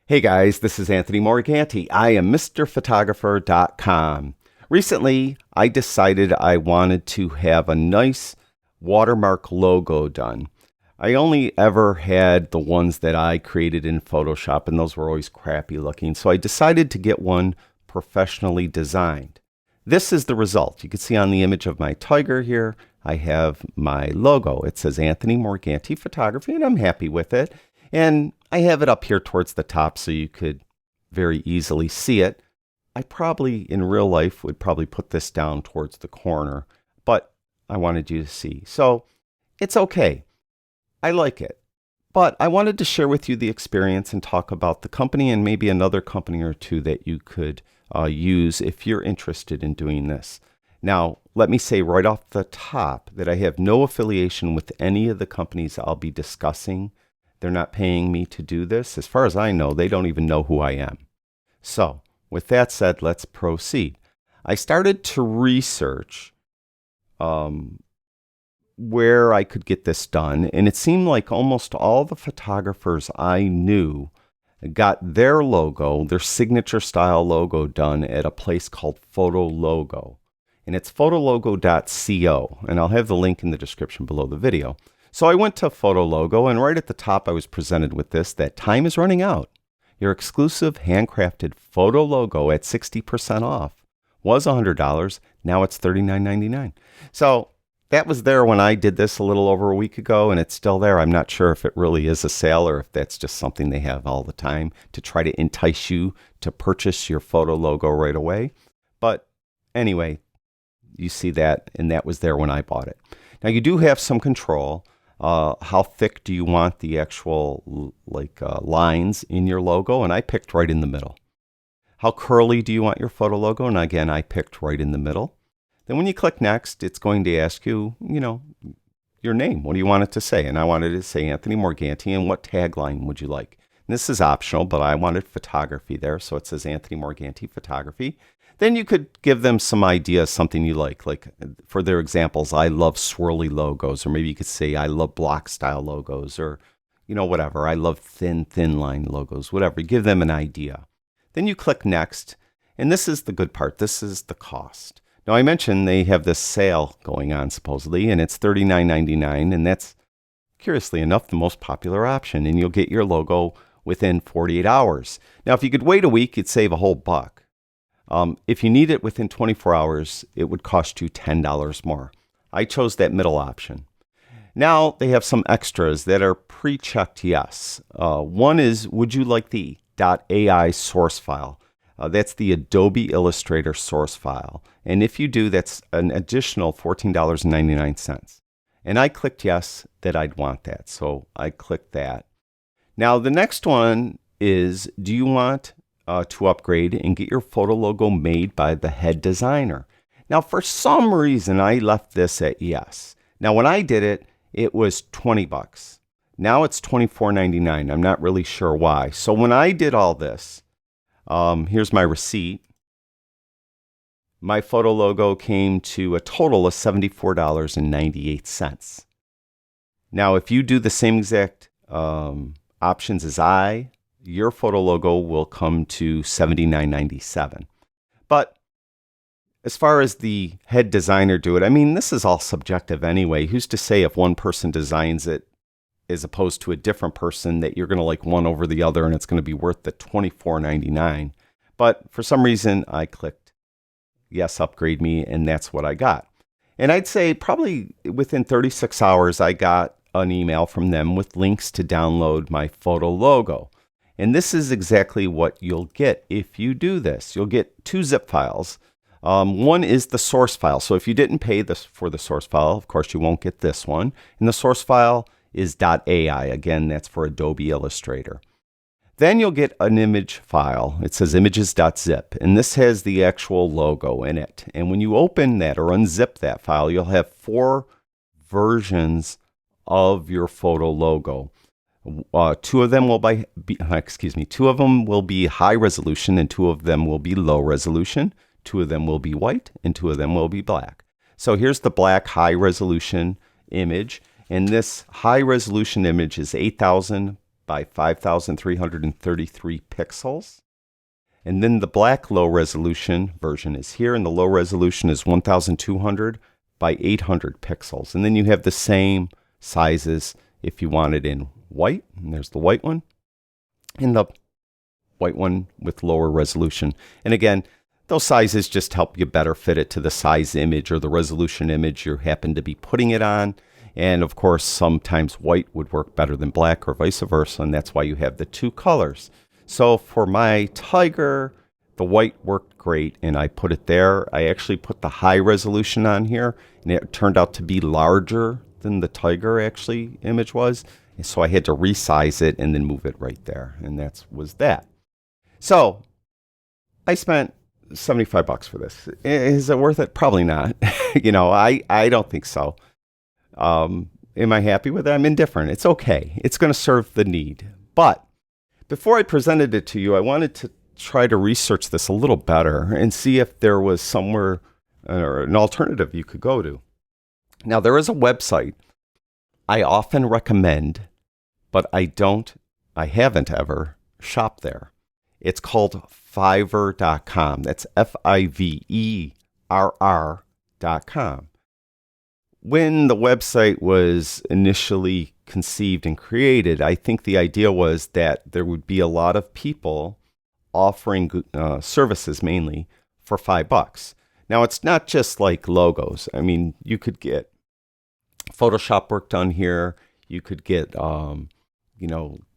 Hey guys, this is Anthony Morganti. I am MrPhotographer.com. Recently, I decided I wanted to have a nice watermark logo done. I only ever had the ones that I created in Photoshop, and those were always crappy looking. So I decided to get one professionally designed. This is the result. You can see on the image of my tiger here, I have my logo. It says Anthony Morganti Photography, and I'm happy with it. And I have it up here towards the top so you could very easily see it. I probably, in real life, would probably put this down towards the corner, but I wanted you to see. So it's okay. I like it. But I wanted to share with you the experience and talk about the company and maybe another company or two that you could use if you're interested in doing this. Now, let me say right off the top that I have no affiliation with any of the companies I'll be discussing. They're not paying me to do this. As far as I know, they don't even know who I am. So, with that said, let's proceed. I started to research where I could get this done, and it seemed like almost all the photographers I knew got their logo, their signature style logo, done at a place called PhotoLogo. And it's photologo.co, and I'll have the link in the description below the video. So I went to PhotoLogo, and right at the top I was presented with this, that time is running out. Your exclusive handcrafted photo logo at 60% off was $100. Now it's $39.99. So that was there when I did this a little over a week ago, and it's still there. I'm not sure if it really is a sale or if that's just something they have all the time to try to entice you to purchase your photo logo right away. But anyway, you see that, and that was there when I bought it. Now you do have some control. How thick do you want the actual lines in your logo? And I picked right in the middle. How curly do you want your photo logo? And again, I picked right in the middle. Then when you click next, it's going to ask you, your name. What do you want it to say? And I wanted it to say Anthony Morganti, and what tagline would you like? And this is optional, but I wanted photography there, so it says Anthony Morganti Photography. Then you could give them some ideas, something you like for their examples, I love swirly logos, or maybe you could say I love block style logos, or, whatever. I love thin line logos, whatever. Give them an idea. Then you click next, and this is the good part. This is the cost. Now, I mentioned they have this sale going on, supposedly, and it's $39.99, and that's, curiously enough, the most popular option, and you'll get your logo within 48 hours. Now, if you could wait a week, you'd save a whole buck. If you need it within 24 hours, it would cost you $10 more. I chose that middle option. Now they have some extras that are pre-checked yes. One is, would you like the .ai source file? That's the Adobe Illustrator source file. And if you do, that's an additional $14.99. And I clicked yes, that I'd want that. So I clicked that. Now the next one is, do you want to upgrade and get your photo logo made by the head designer? Now, for some reason, I left this at yes. Now, when I did it, it was 20 bucks. Now it's $24.99. I'm not really sure why. So when I did all this, here's my receipt. My photo logo came to a total of $74.98. Now, if you do the same exact options as your photo logo will come to $79.97. But as far as the head designer do it, I mean, this is all subjective anyway. Who's to say if one person designs it as opposed to a different person that you're going to like one over the other and it's going to be worth the $24.99. But for some reason, I clicked yes, upgrade me, and that's what I got. And I'd say probably within 36 hours, I got an email from them with links to download my photo logo. And this is exactly what you'll get if you do this. You'll get two zip files. One is the source file. So if you didn't pay for the source file, of course, you won't get this one. And the source file is .ai. Again, that's for Adobe Illustrator. Then you'll get an image file. It says images.zip. And this has the actual logo in it. And when you open that or unzip that file, you'll have 4 versions of your photo logo. Two of them will be high resolution, and 2 of them will be low resolution. 2 of them will be white, and 2 of them will be black. So here's the black high resolution image, and this high resolution image is 8,000 by 5,333 pixels. And then the black low resolution version is here, and the low resolution is 1,200 by 800 pixels. And then you have the same sizes if you want it in white, and there's the white one, and the white one with lower resolution. And again, those sizes just help you better fit it to the size image or the resolution image you happen to be putting it on. And of course, sometimes white would work better than black or vice versa, and that's why you have the two colors. So for my tiger, the white worked great, and I put it there. I actually put the high resolution on here, and it turned out to be larger than the tiger actually image was. And so I had to resize it and then move it right there, and that was that. So I spent $75 for this. Is it worth it? Probably not. I don't think so. Am I happy with it? I'm indifferent. It's okay. It's going to serve the need. But before I presented it to you, I wanted to try to research this a little better and see if there was somewhere or an alternative you could go to. Now, there is a website I often recommend, but I haven't ever shopped there. It's called Fiverr.com. That's Fiverr.com. When the website was initially conceived and created, I think the idea was that there would be a lot of people offering services mainly for $5. Now, it's not just like logos. I mean, you could get Photoshop work done here. You could get,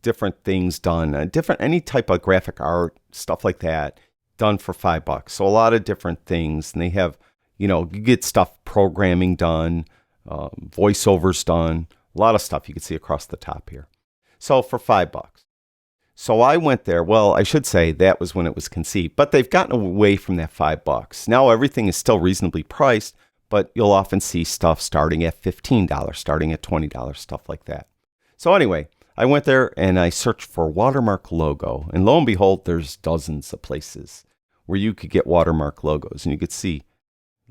different things done, any type of graphic art, stuff like that, done for $5. So a lot of different things, and they have, you get stuff programming done, voiceovers done. A lot of stuff you can see across the top here. So for $5. So I went there. Well, I should say that was when it was conceived, but they've gotten away from that $5. Now everything is still reasonably priced, but you'll often see stuff starting at $15, starting at $20, stuff like that. So anyway, I went there and I searched for Watermark logo, and lo and behold, there's dozens of places where you could get Watermark logos, and you could see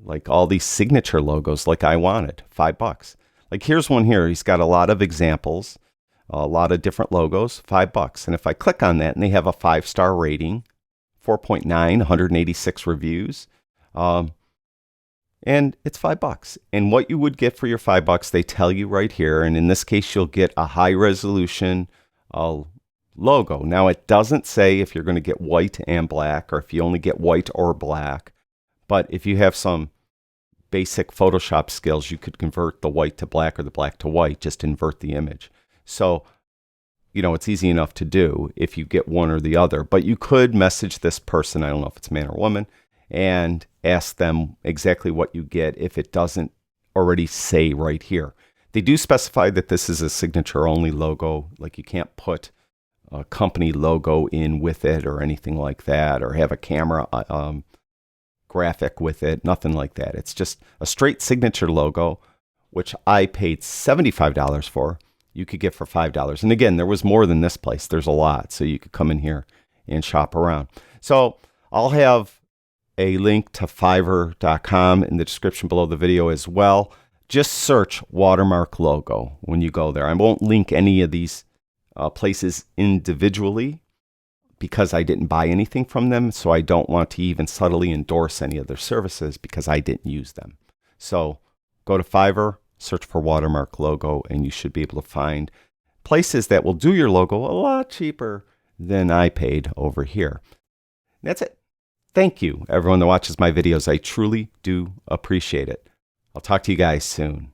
like all these signature logos like I wanted, $5. Like here's one here. He's got a lot of examples, a lot of different logos, $5. And if I click on that, and they have a 5-star rating, 4.9, 186 reviews, and it's $5. And what you would get for your $5, they tell you right here. And in this case, you'll get a high resolution logo. Now, it doesn't say if you're going to get white and black, or if you only get white or black. But if you have some basic Photoshop skills, you could convert the white to black or the black to white, just invert the image. So, it's easy enough to do if you get one or the other. But you could message this person, I don't know if it's man or woman, and ask them exactly what you get if it doesn't already say right here. They do specify that this is a signature only logo, like you can't put a company logo in with it or anything like that, or have a camera graphic with it, nothing like that. It's just a straight signature logo, which I paid $75 for. You could get for $5. And again, there was more than this place. There's a lot. So you could come in here and shop around. So I'll have a link to Fiverr.com in the description below the video as well. Just search Watermark logo when you go there. I won't link any of these places individually because I didn't buy anything from them. So I don't want to even subtly endorse any of their services because I didn't use them. So go to Fiverr, search for Watermark logo, and you should be able to find places that will do your logo a lot cheaper than I paid over here. That's it. Thank you, everyone that watches my videos. I truly do appreciate it. I'll talk to you guys soon.